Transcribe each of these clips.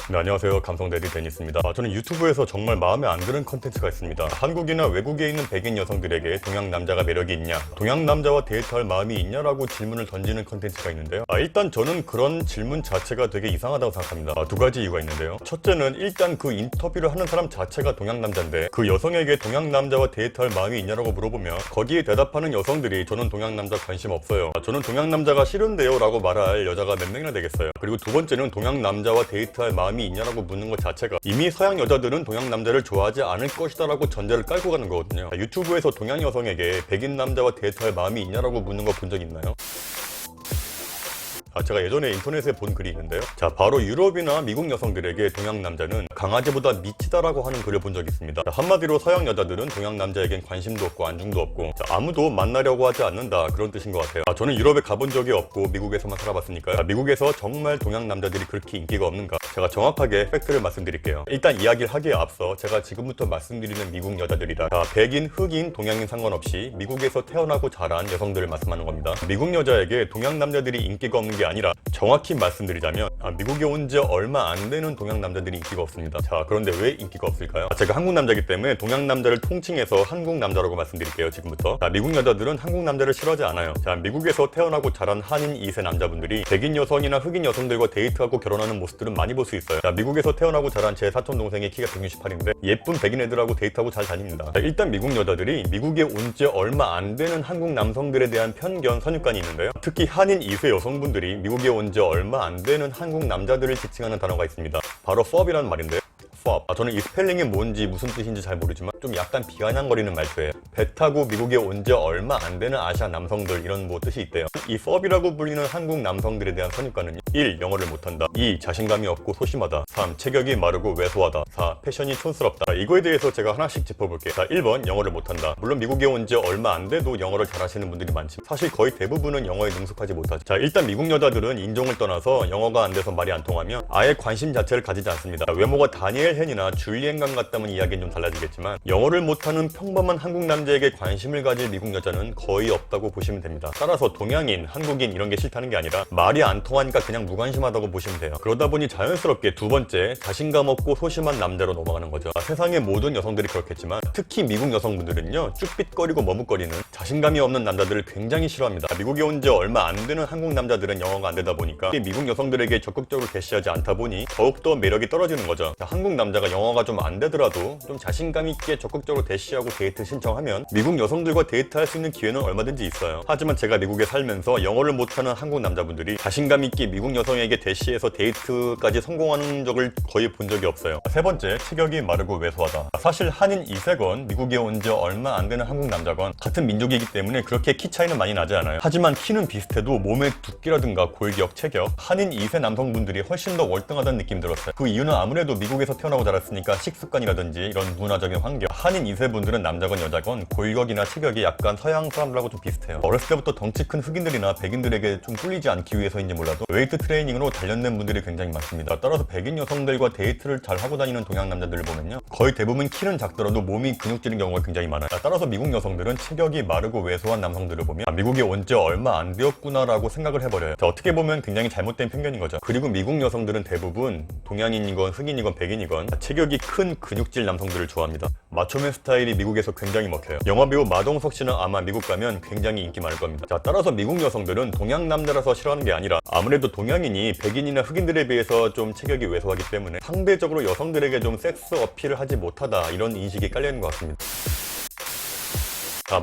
네, 안녕하세요. 감성대리 데니스입니다. 저는 유튜브에서 정말 마음에 안 드는 컨텐츠가 있습니다. 한국이나 외국에 있는 백인 여성들에게 동양 남자가 매력이 있냐, 동양 남자와 데이트할 마음이 있냐라고 질문을 던지는 컨텐츠가 있는데요. 일단 저는 그런 질문 자체가 되게 이상하다고 생각합니다. 두 가지 이유가 있는데요. 첫째는 일단 그 인터뷰를 하는 사람 자체가 동양 남자인데 그 여성에게 동양 남자와 데이트할 마음이 있냐라고 물어보면 거기에 대답하는 여성들이 저는 동양 남자 관심 없어요, 저는 동양 남자가 싫은데요 라고 말할 여자가 몇 명이나 되겠어요. 그리고 두 번째는 동양 남자와 데이트할 마음이 있냐라고 묻는 것 자체가 이미 서양 여자들은 동양 남자를 좋아하지 않을 것이다 라고 전제를 깔고 가는 거거든요. 유튜브에서 동양 여성에게 백인 남자와 데이트할 마음이 있냐라고 묻는 거 본 적 있나요? 제가 예전에 인터넷에 본 글이 있는데요. 바로 유럽이나 미국 여성들에게 동양 남자는 강아지보다 미치다라고 하는 글을 본 적이 있습니다. 한마디로 서양 여자들은 동양 남자에겐 관심도 없고 안중도 없고 아무도 만나려고 하지 않는다, 그런 뜻인 것 같아요. 저는 유럽에 가본 적이 없고 미국에서만 살아봤으니까요. 미국에서 정말 동양 남자들이 그렇게 인기가 없는가? 제가 정확하게 팩트를 말씀드릴게요. 일단 이야기를 하기에 앞서 제가 지금부터 말씀드리는 미국 여자들이라 백인, 흑인, 동양인 상관없이 미국에서 태어나고 자란 여성들을 말씀하는 겁니다. 미국 여자에게 동양 남자들이 인기가 없는 게 아니라 정확히 말씀드리자면 미국에 온 지 얼마 안 되는 동양 남자들이 인기가 없습니다. 그런데 왜 인기가 없을까요? 제가 한국 남자이기 때문에 동양 남자를 통칭해서 한국 남자라고 말씀드릴게요. 지금부터 미국 여자들은 한국 남자를 싫어하지 않아요. 미국에서 태어나고 자란 한인 2세 남자분들이 백인 여성이나 흑인 여성들과 데이트하고 결혼하는 모습들은 많이 볼 수 있어요. 미국에서 태어나고 자란 제 사촌 동생의 키가 168인데 예쁜 백인 애들하고 데이트하고 잘 다닙니다. 일단 미국 여자들이 미국에 온 지 얼마 안 되는 한국 남성들에 대한 편견, 선입관이 있는데요. 특히 한인 2세 여성분들이 미국에 온 지 얼마 안 되는 한국 남자들을 지칭하는 단어가 있습니다. 바로 pub이라는 말인데요. 저는 이 스펠링이 뭔지 무슨 뜻인지 잘 모르지만 좀 약간 비아냥거리는 말투예요. 배 타고 미국에 온 지 얼마 안 되는 아시아 남성들, 이런 뜻이 있대요. 이 pub이라고 불리는 한국 남성들에 대한 선입관은 1. 영어를 못한다, 2. 자신감이 없고 소심하다, 3. 체격이 마르고 왜소하다, 4. 패션이 촌스럽다. 이거에 대해서 제가 하나씩 짚어볼게요. 1번 영어를 못한다. 물론 미국에 온 지 얼마 안 돼도 영어를 잘하시는 분들이 많지만 사실 거의 대부분은 영어에 능숙하지 못하죠. 일단 미국 여자들은 인종을 떠나서 영어가 안 돼서 말이 안 통하면 아예 관심 자체를 가지지 않습니다. 외모가 다니엘 헨이나 줄리엔 강 같다면 이야기는 좀 달라지겠지만 영어를 못하는 평범한 한국 남자에게 관심을 가질 미국 여자는 거의 없다고 보시면 됩니다. 따라서 동양인, 한국인 이런 게 싫다는 게 아니라 말이 안 통하니까 그냥 무관심하다고 보시면 돼요. 그러다 보니 자연스럽게 두 번째, 자신감 없고 소심한 남자로 넘어가는 거죠. 세상의 모든 여성들이 그렇겠지만 특히 미국 여성분들은요, 쭈삣거리고 머뭇거리는 자신감이 없는 남자들을 굉장히 싫어합니다. 미국에 온 지 얼마 안 되는 한국 남자들은 영어가 안 되다 보니까 미국 여성들에게 적극적으로 대시하지 않다 보니 더욱더 매력이 떨어지는 거죠. 한국 남자가 영어가 좀 안 되더라도 좀 자신감 있게 적극적으로 대시하고 데이트 신청하면 미국 여성들과 데이트할 수 있는 기회는 얼마든지 있어요. 하지만 제가 미국에 살면서 영어를 못하는 한국 남자분들이 자신감 있게 미국 여성에게 대시해서 데이트까지 성공하는 적을 거의 본 적이 없어요. 세 번째, 체격이 마르고 왜소하다. 사실 한인 2세건 미국에 온 지 얼마 안 되는 한국 남자건 같은 민족이기 때문에 그렇게 키 차이는 많이 나지 않아요. 하지만 키는 비슷해도 몸의 두께라든가 골격, 체격, 한인 2세 남성분들이 훨씬 더 월등하다는 느낌이 들었어요. 그 이유는 아무래도 미국에서 태어나고 자랐으니까 식습관이라든지 이런 문화적인 환경, 한인 2세 분들은 남자건 여자건 골격이나 체격이 약간 서양 사람들하고 좀 비슷해요. 어렸을 때부터 덩치 큰 흑인들이나 백인들에게 좀 꿀리지 않기 위해서인지 몰라도 웨이트 트레이닝으로 단련된 분들이 굉장히 많습니다. 따라서 백인 여성들과 데이트를 잘 하고 다니는 동양 남자들을 보면요, 거의 대부분 키는 작더라도 몸이 근육질인 경우가 굉장히 많아요. 따라서 미국 여성들은 체격이 마르고 왜소한 남성들을 보면 미국에 온 지 얼마 안 되었구나라고 생각을 해버려요. 어떻게 보면 굉장히 잘못된 편견인 거죠. 그리고 미국 여성들은 대부분 동양인이건 흑인이건 백인이건 체격이 큰 근육질 남성들을 좋아합니다. 마초맨 스타일이 미국에서 굉장히 먹혀요. 영화배우 마동석 씨는 아마 미국 가면 굉장히 인기 많을 겁니다. 따라서 미국 여성들은 동양 남자라서 싫어하는 게 아니라 아무래도 동양인이 백인이나 흑인들에 비해서 좀 체격이 왜소하기 때문에 상대적으로 여성들에게 좀 섹스 어필을 하지 못하다, 이런 인식이 깔려있는 것 같습니다.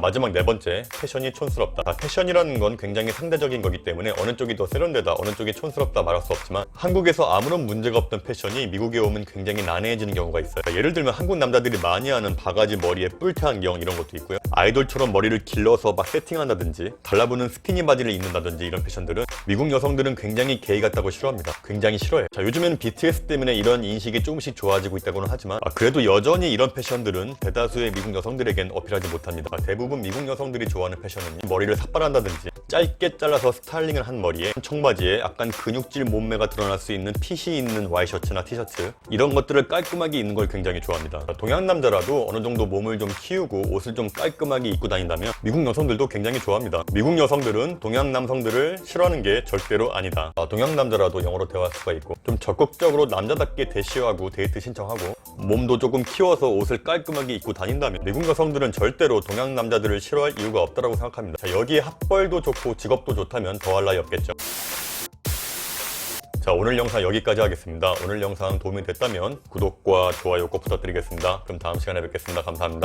마지막 네 번째, 패션이 촌스럽다. 패션이라는 건 굉장히 상대적인 거기 때문에 어느 쪽이 더 세련되다, 어느 쪽이 촌스럽다 말할 수 없지만 한국에서 아무런 문제가 없던 패션이 미국에 오면 굉장히 난해해지는 경우가 있어요. 예를 들면 한국 남자들이 많이 하는 바가지 머리에 뿔테 안경, 이런 것도 있고요. 아이돌처럼 머리를 길러서 막 세팅한다든지 달라붙는 스키니 바지를 입는다든지 이런 패션들은 미국 여성들은 굉장히 게이 같다고 싫어합니다. 굉장히 싫어해요. 요즘에는 BTS 때문에 이런 인식이 조금씩 좋아지고 있다고는 하지만 그래도 여전히 이런 패션들은 대다수의 미국 여성들에겐 어필하지 못합니다. 대부분 미국 여성들이 좋아하는 패션은 머리를 삭발한다든지 짧게 잘라서 스타일링을 한 머리에 청바지에 약간 근육질 몸매가 드러날 수 있는 핏이 있는 와이셔츠나 티셔츠, 이런 것들을 깔끔하게 입는 걸 굉장히 좋아합니다. 동양 남자라도 어느 정도 몸을 좀 키우고 옷을 좀 깔끔하게 입고 다닌다면 미국 여성들도 굉장히 좋아합니다. 미국 여성들은 동양 남성들을 싫어하는 게 절대로 아니다. 동양 남자라도 영어로 대화할 수가 있고 좀 적극적으로 남자답게 대시하고 데이트 신청하고 몸도 조금 키워서 옷을 깔끔하게 입고 다닌다면 미국 여성들은 절대로 동양 남자들을 싫어할 이유가 없다고 생각합니다. 자, 여기에 학벌도 좋고 직업도 좋다면 더할 나위 없겠죠. 자, 오늘 영상 여기까지 하겠습니다. 오늘 영상 도움이 됐다면 구독과 좋아요 꼭 부탁드리겠습니다. 그럼 다음 시간에 뵙겠습니다. 감사합니다.